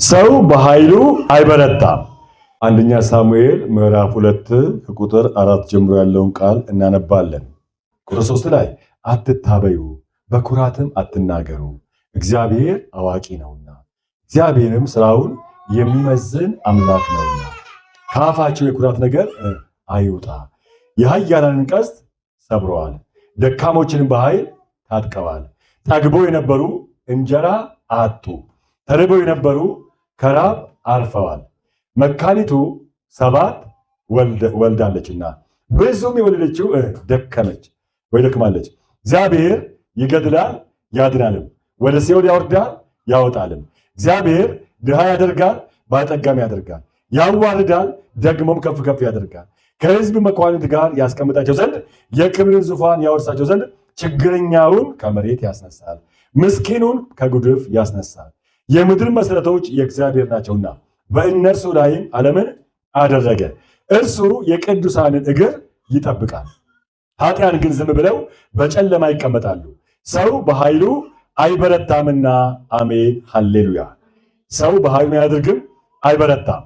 ሰው በኃይሉ አይበረታም። አንደኛ ሳሙኤል ምዕራፍ 2 ከቁጥር 4 ጀምሮ ያለውን ቃል እናነባለን። ቁጥር 3 ላይ አትታበዩ፣ በኩራትም አትናገሩ፣ እግዚአብሔር አዋቂ ነውና፣ እግዚአብሔርም ስራውን የሚመዝን አምላክ ነውና፣ ከአፋቸው የኩራት ነገር አይውጣ። የኃያላንን ቀስት ሰብረዋል፣ ደካሞችንም በኃይል ታጥቀዋል። ጠግበው የነበሩ እንጀራ አጡ፣ ተርበው የነበሩ ከራብ አርፈዋል። መካኒቱ 7 ወልዳለችና ብዙም የወለደችው ደከመች ወይ ደክማለች። እግዚአብሔር ይገድላል ያድናልም፣ ወደ ሲኦል ያወርዳል ያወጣልም። እግዚአብሔር ድሃ ያደርጋል ባለጠጋም ያደርጋል፣ ያዋርዳል ደግሞም ከፍ ከፍ ያደርጋል። ከሕዝብ መኳንንት ጋር ያስቀምጣቸው ዘንድ የክብርን ዙፋን ያወርሳቸው ዘንድ ችግረኛውን ከመሬት ያስነሳል፣ ምስኪኑን ከጉድፍ ያስነሳል። የምድር መሰረቶች የእግዚአብሔር ናቸውና በእነርሱ ላይም ዓለምን አደረገ። እርሱ የቅዱሳንን እግር ይጠብቃል። ኃጢያን ግን ዝም ብለው በጨለማ ይቀመጣሉ። ሰው በኃይሉ አይበረታምና። አሜን ሃሌሉያ። ሰው በኃይሉ አያደርግም አይበረታም።